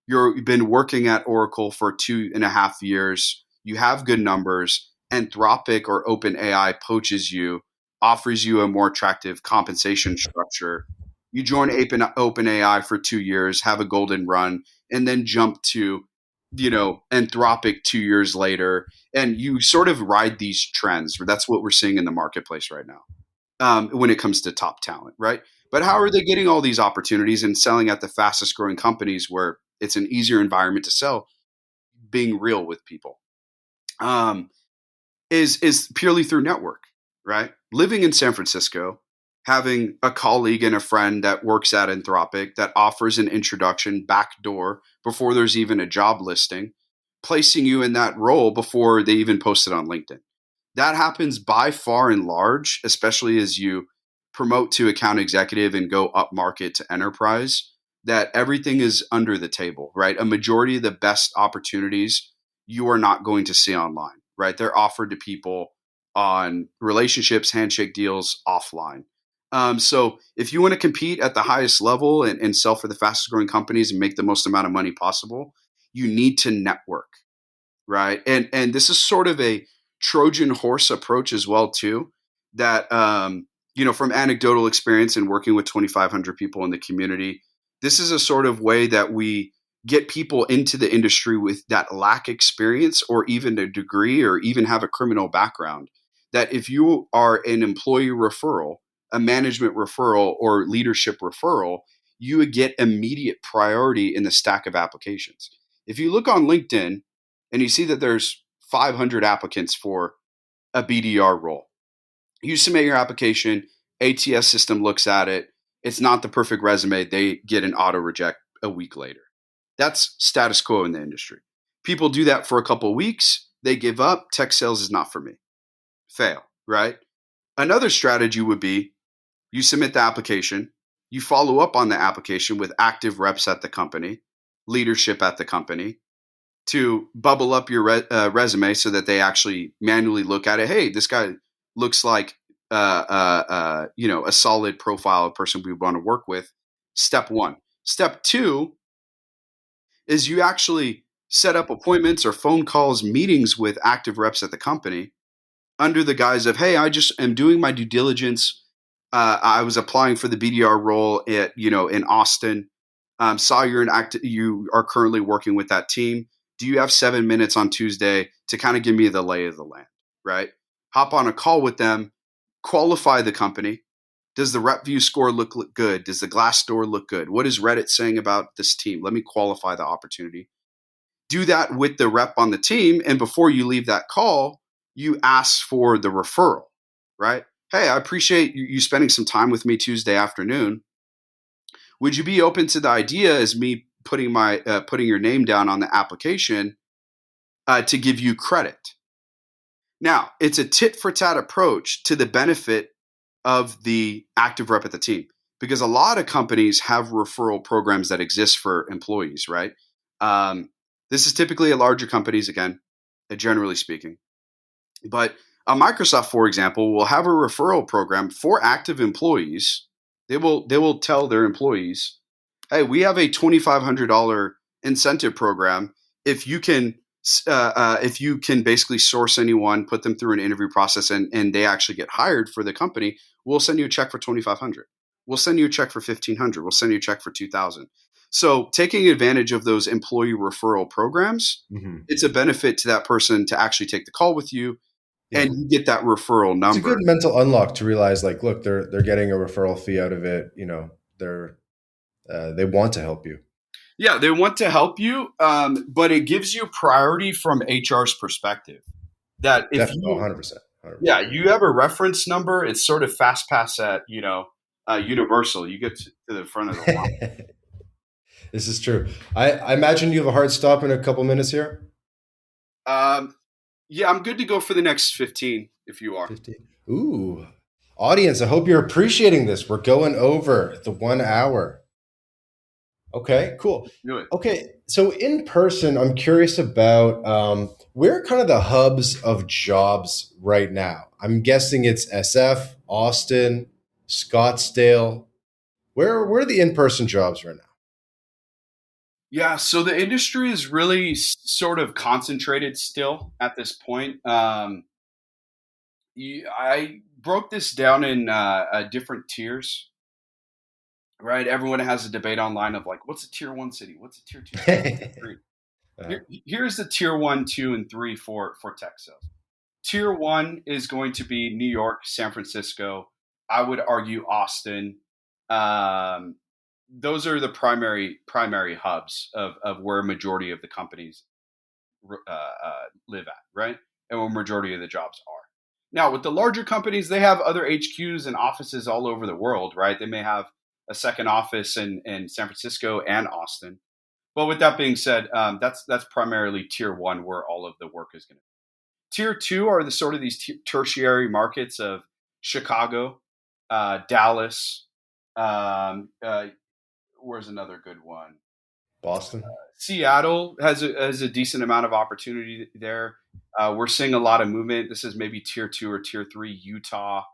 you've been working at Oracle for 2.5 years. You have good numbers. Anthropic or OpenAI poaches you, offers you a more attractive compensation structure. You join OpenAI for 2 years, have a golden run, and then jump to, Anthropic 2 years later, and you sort of ride these trends. That's what we're seeing in the marketplace right now, when it comes to top talent, right? But how are they getting all these opportunities and selling at the fastest growing companies where it's an easier environment to sell? Being real with people. Is purely through network, right? Living in San Francisco, having a colleague and a friend that works at Anthropic that offers an introduction backdoor before there's even a job listing, placing you in that role before they even post it on LinkedIn. That happens by far and large, especially as you promote to account executive and go up market to enterprise, that everything is under the table, right? A majority of the best opportunities you are not going to see online, right? They're offered to people on relationships, handshake deals, offline. So if you want to compete at the highest level and sell for the fastest growing companies and make the most amount of money possible, you need to network, right? And this is sort of a Trojan horse approach as well too. That from anecdotal experience and working with 2,500 people in the community, this is a sort of way that we get people into the industry with that lack experience or even a degree or even have a criminal background. That if you are an employee referral, a management referral, or leadership referral, you would get immediate priority in the stack of applications. If you look on LinkedIn and you see that there's 500 applicants for a BDR role, you submit your application, ATS system looks at it, it's not the perfect resume, they get an auto reject a week later. That's status quo in the industry. People do that for a couple of weeks, they give up, tech sales is not for me. Fail, right? Another strategy would be you submit the application, you follow up on the application with active reps at the company, leadership at the company, to bubble up your resume so that they actually manually look at it. Hey, this guy looks like a solid profile, a person we want to work with. Step one. Step two is you actually set up appointments or phone calls, meetings with active reps at the company under the guise of, hey, I just am doing my due diligence. I was applying for the BDR role in Austin. Saw you are currently working with that team. Do you have 7 minutes on Tuesday to kind of give me the lay of the land, right? Hop on a call with them, qualify the company. Does the RepView score look good? Does the Glassdoor look good? What is Reddit saying about this team? Let me qualify the opportunity. Do that with the rep on the team. And before you leave that call, you ask for the referral, right? Hey, I appreciate you spending some time with me Tuesday afternoon. Would you be open to the idea as me putting your name down on the application to give you credit? Now, it's a tit for tat approach to the benefit of the active rep at the team, because a lot of companies have referral programs that exist for employees, right? This is typically at larger companies, again, generally speaking. But Microsoft, for example, will have a referral program for active employees. They will tell their employees, hey, we have a $2,500 incentive program. If you can basically source anyone, put them through an interview process, and they actually get hired for the company, we'll send you a check for $2,500. We'll send you a check for $1,500. We'll send you a check for $2,000. So taking advantage of those employee referral programs, Hmm. it's a benefit to that person to actually take the call with you, Yeah. and you get that referral It's a good number. mental unlock to realize, like, look, they're getting a referral fee out of it. They want to help you. Yeah, they want to help you, but it gives you priority from HR's perspective. That if Definitely, you, 100%, yeah, 100%. you have a reference number, it's sort of fast pass at Universal. You get to the front of the line. This is true. I imagine you have a hard stop in a couple minutes here. Um, yeah, I'm good to go for the next 15 if you are. 15. Ooh, audience, I hope you're appreciating this. We're going over the 1 hour. Okay, cool. Do it. Okay, so in person, I'm curious about where are kind of the hubs of jobs right now? I'm guessing it's SF, Austin, Scottsdale. Where are the in person jobs right now? Yeah, so the industry is really sort of concentrated still at this point. I broke this down in different tiers, right? Everyone has a debate online of like, what's a tier one city? What's a tier two city? Three. Uh, Here's the tier one, two, and three for tech sales. Tier one is going to be New York, San Francisco. I would argue Austin. Um, those are the primary hubs of where a majority of the companies live at, right? And where majority of the jobs are. Now, with the larger companies, they have other HQs and offices all over the world, right? They may have a second office in San Francisco and Austin. But with that being said, that's primarily tier one where all of the work is going to be. Tier two are the sort of these tertiary markets of Chicago, Dallas. Um, where's another good one? Boston. Seattle has a decent amount of opportunity there. We're seeing a lot of movement. This is maybe tier two or tier three. Utah,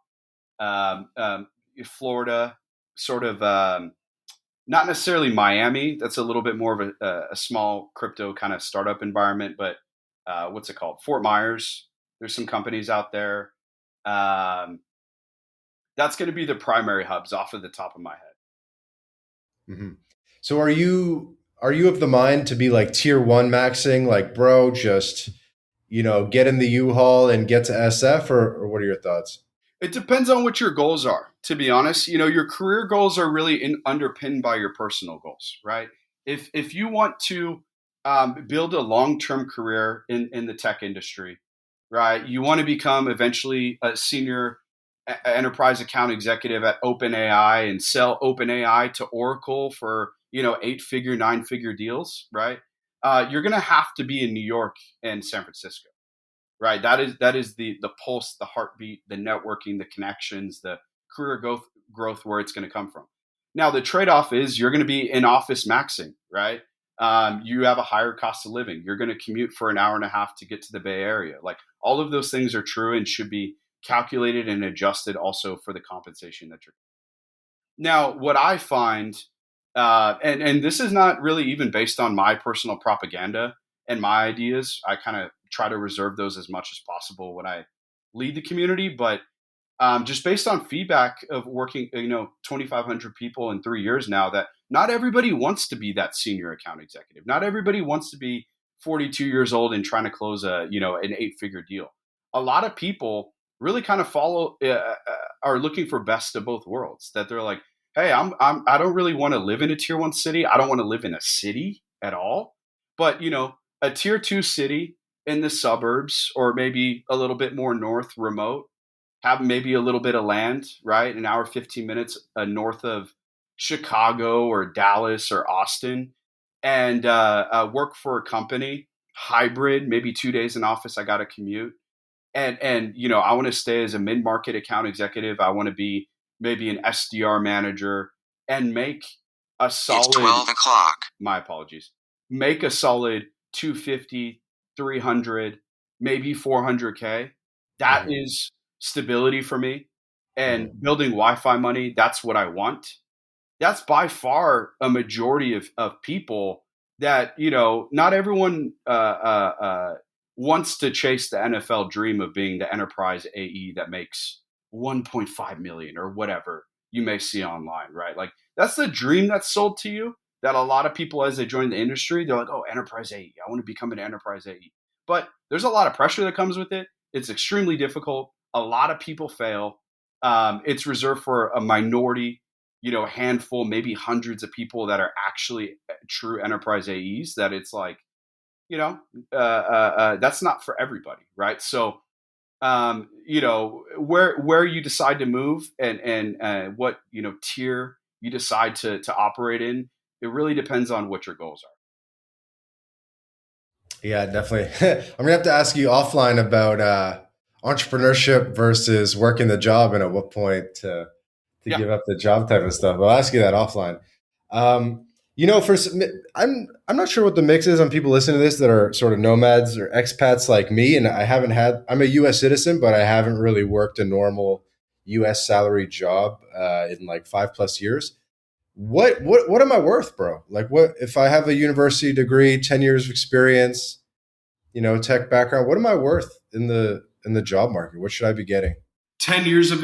um, um, Florida, sort of not necessarily Miami. That's a little bit more of a small crypto kind of startup environment. But what's it called? Fort Myers. There's some companies out there. Um, that's going to be the primary hubs off of the top of my head. Hmm. So are you of the mind to be like tier one maxing, like bro, just get in the U-Haul and get to SF, or what are your thoughts? It depends on what your goals are, to be honest. Your career goals are really underpinned by your personal goals, right? If you want to build a long-term career in the tech industry, right? You want to become eventually a senior enterprise account executive at OpenAI and sell OpenAI to Oracle for, 8-figure, 9-figure deals, right? You're going to have to be in New York and San Francisco, right? That is the pulse, the heartbeat, the networking, the connections, the career growth where it's going to come from. Now the trade-off is you're going to be in office maxing, right? You have a higher cost of living. You're going to commute for an hour and a half to get to the Bay Area. Like all of those things are true and should be calculated and adjusted also for the compensation that you're. Now, what I find, and this is not really even based on my personal propaganda and my ideas. I kind of try to reserve those as much as possible when I lead the community. But just based on feedback of working, 2,500 people in 3 years now, that not everybody wants to be that senior account executive. Not everybody wants to be 42 years old and trying to close an 8-figure deal. A lot of people really kind of are looking for best of both worlds. That they're like, hey, I don't really want to live in a tier one city. I don't want to live in a city at all. But a tier two city in the suburbs or maybe a little bit more north, remote, have maybe a little bit of land, right? An hour, 15 minutes north of Chicago or Dallas or Austin, and work for a company, hybrid, maybe 2 days in office. I got to commute. And I want to stay as a mid-market account executive. I want to be maybe an SDR manager and make a solid. It's 12 o'clock. My apologies. Make a solid 250, 300, maybe 400K. That Hmm. is stability for me. And Hmm. building Wi-Fi money, that's what I want. That's by far a majority of people that, not everyone wants to chase the NFL dream of being the enterprise AE that makes 1.5 million or whatever you may see online, right? Like that's the dream that's sold to you. that a lot of people, as they join the industry, they're like, oh, enterprise AE, I want to become an enterprise AE. But there's a lot of pressure that comes with it. It's extremely difficult. A lot of people fail. It's reserved for a minority, handful, maybe hundreds of people that are actually true enterprise AEs. That it's like, that's not for everybody, right? So, where you decide to move and what tier you decide to operate in, it really depends on what your goals are. Yeah, definitely. I'm gonna have to ask you offline about entrepreneurship versus working the job, and at what point to Yeah. give up the job type of stuff. I'll ask you that offline. For I'm not sure what the mix is on people listening to this that are sort of nomads or expats like me, and I'm a U.S. citizen, but I haven't really worked a normal U.S. salary job in like 5+ years. What am I worth, bro? Like, what if I have a university degree, 10 years of experience, tech background? What am I worth in the job market? What should I be getting? 10 years of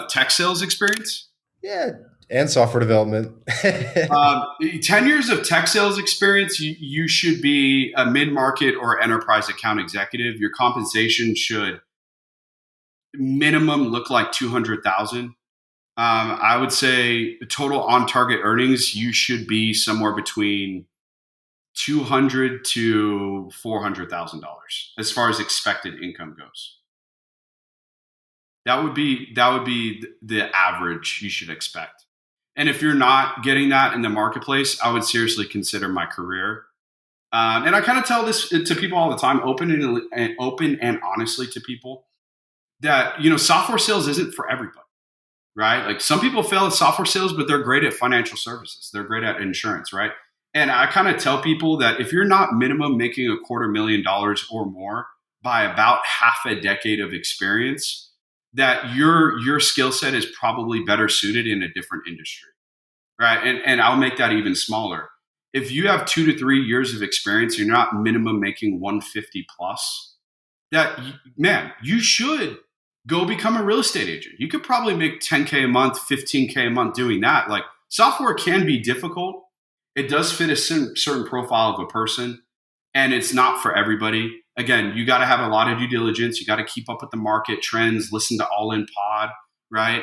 tech sales experience. Yeah, and software development. 10 years of tech sales experience, you should be a mid-market or enterprise account executive. Your compensation should minimum look like 200,000. I would say the total on target earnings, you should be somewhere between 200 to $400,000 as far as expected income goes. That would be the average you should expect. And if you're not getting that in the marketplace, I would seriously consider my career. And I kind of tell this to people all the time, open and honestly to people, that software sales isn't for everybody, right? Like, some people fail at software sales, but they're great at financial services. They're great at insurance, right? And I kind of tell people that if you're not minimum making $250,000 or more by about half a decade of experience, that your skill set is probably better suited in a different industry, right? And I'll make that even smaller. If you have 2 to 3 years of experience, you're not minimum making 150 plus, that, man, you should go become a real estate agent. You could probably make 10K a month, 15K a month doing that. Like, software can be difficult. It does fit a certain profile of a person, and it's not for everybody. Again, you got to have a lot of due diligence. You got to keep up with the market trends, listen to All In Pod, right?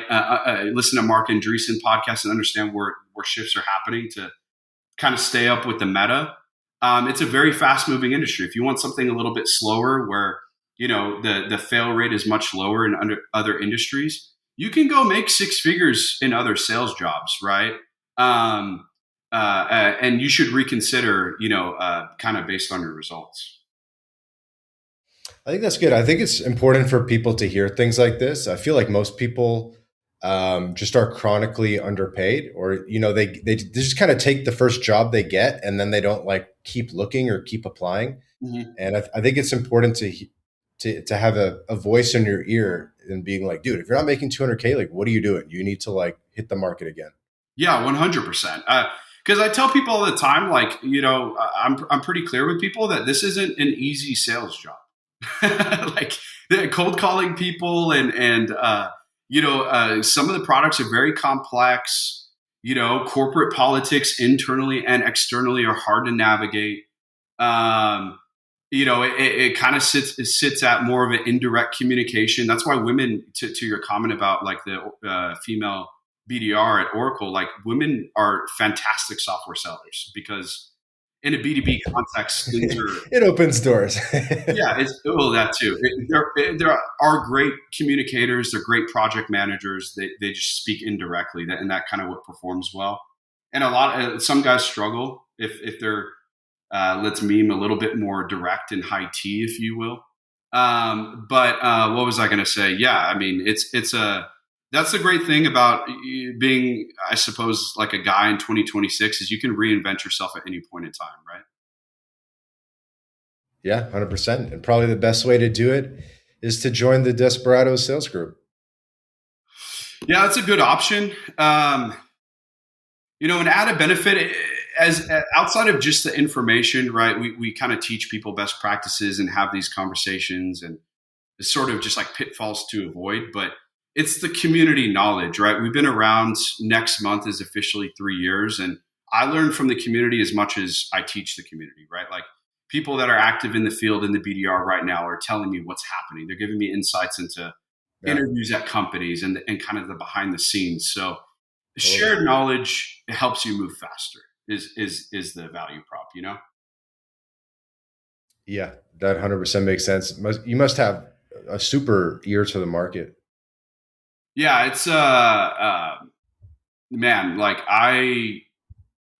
Listen to Mark Andreessen podcast and understand where shifts are happening to kind of stay up with the meta. It's a very fast moving industry. If you want something a little bit slower where, the fail rate is much lower in other industries, you can go make 6 figures in other sales jobs, right? And you should reconsider, kind of based on your results. I think that's good. I think it's important for people to hear things like this. I feel like most people just are chronically underpaid, or they just kind of take the first job they get, and then they don't like keep looking or keep applying. Mm-hmm. And I think it's important to have a voice in your ear and being like, dude, if you're not making 200K, like, what are you doing? You need to like hit the market again. Yeah, 100%. Because I tell people all the time, like, I'm pretty clear with people that this isn't an easy sales job. Like, cold calling people and some of the products are very complex. Corporate politics internally and externally are hard to navigate. It kind of sits at more of an indirect communication. That's why women, to your comment about like the female BDR at Oracle, like, women are fantastic software sellers, because in a B2B context, things are it opens doors. Yeah, that too. There are great communicators. They're great project managers. They just speak indirectly, and that kind of what performs well. And some guys struggle if they're let's meme a little bit more direct and high T, if you will. But what was I going to say? Yeah, I mean, that's the great thing about being, I suppose, like a guy in 2026, is you can reinvent yourself at any point in time, right? Yeah, 100%. And probably the best way to do it is to join the Desperados sales group. Yeah, that's a good option. An added benefit, as outside of just the information, right? We kind of teach people best practices and have these conversations, and it's sort of just like pitfalls to avoid, but it's the community knowledge, right? We've been around. Next month is officially 3 years, and I learn from the community as much as I teach the community, right? Like people that are active in the field in the BDR right now are telling me what's happening. They're giving me insights into interviews at companies and kind of the behind the scenes. So shared knowledge helps you move faster is the value prop, you know? Yeah, that 100% makes sense. You must have a super ear to the market. Yeah, it's man, like I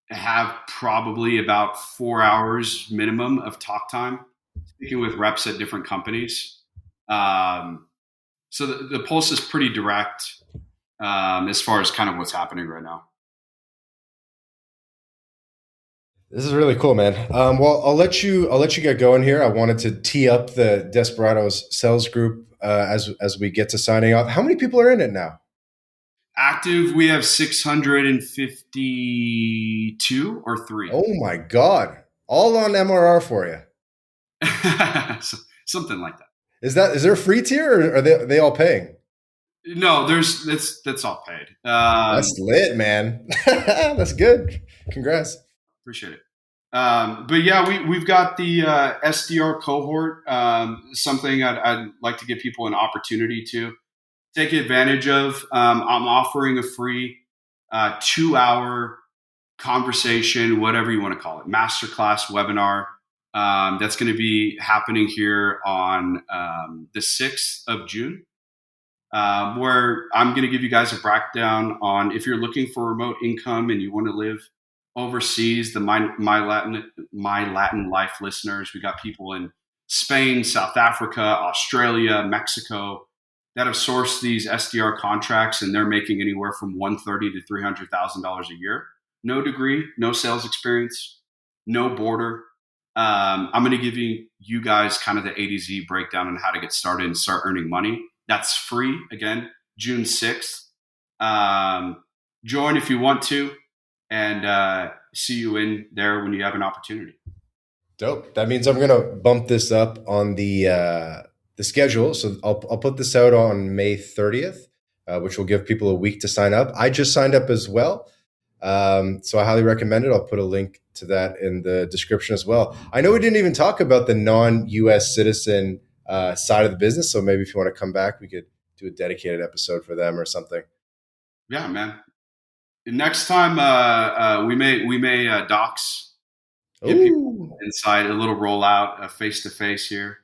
have probably about 4 hours minimum of talk time speaking with reps at different companies. So the pulse is pretty direct as far as kind of what's happening right now. This is really cool, man. Well, I'll let you get going here. I wanted to tee up the Desperados sales group as we get to signing off. How many people are in it now? Active, we have 652 or 3. Oh my God. All on MRR for you. Something like that. Is there a free tier or are they all paying? No, that's all paid. That's lit, man. That's good. Congrats. Appreciate it. But yeah, we've got the SDR cohort, something I'd like to give people an opportunity to take advantage of. I'm offering a free 2-hour conversation, whatever you want to call it, masterclass webinar. That's going to be happening here on the 6th of June, where I'm going to give you guys a breakdown on if you're looking for remote income and you want to live overseas, the my Latin Life listeners. We got people in Spain, South Africa, Australia, Mexico that have sourced these SDR contracts, and they're making anywhere from $130,000 to $300,000 a year. No degree, no sales experience, no border. I'm going to give you guys kind of the A to Z breakdown on how to get started and start earning money. That's free. Again, June 6th. Join if you want to, and see you in there when you have an opportunity. Dope. That means I'm going to bump this up on the schedule. So I'll put this out on May 30th, which will give people a week to sign up. I just signed up as well. So I highly recommend it. I'll put a link to that in the description as well. I know we didn't even talk about the non-US citizen side of the business. So maybe if you want to come back, we could do a dedicated episode for them or something. Yeah, man. Next time we may docs, get people inside, a little rollout, face to face here,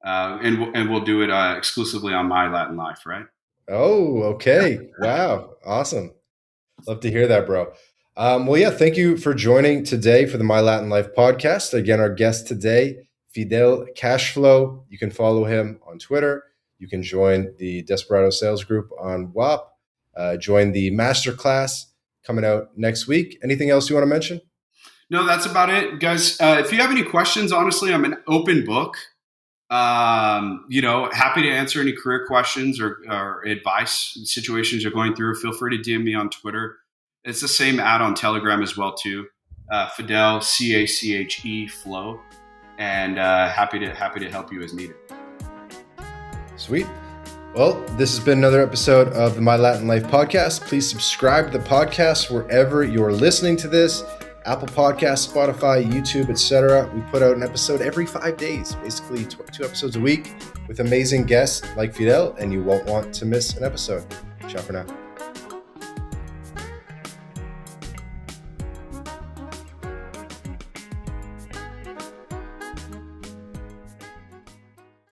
and we'll do it exclusively on My Latin Life, right? Oh, okay. Wow, awesome. Love to hear that, bro. Well, yeah, thank you for joining today for the My Latin Life podcast. Again, our guest today, Fidel Cashflow. You can follow him on Twitter. You can join the Desperado Sales Group on WAP. Join the masterclass coming out next week. Anything else you want to mention? No, that's about it, guys. If you have any questions, honestly, I'm an open book. Happy to answer any career questions or advice situations you're going through. Feel free to DM me on Twitter. It's the same ad on Telegram as well too. Fidel, CACHE Flow, and happy to help you as needed. Sweet. Well, this has been another episode of the My Latin Life podcast. Please subscribe to the podcast wherever you're listening to this. Apple Podcasts, Spotify, YouTube, etc. We put out an episode every 5 days, basically 2 episodes a week with amazing guests like Fidel, and you won't want to miss an episode. Ciao for now.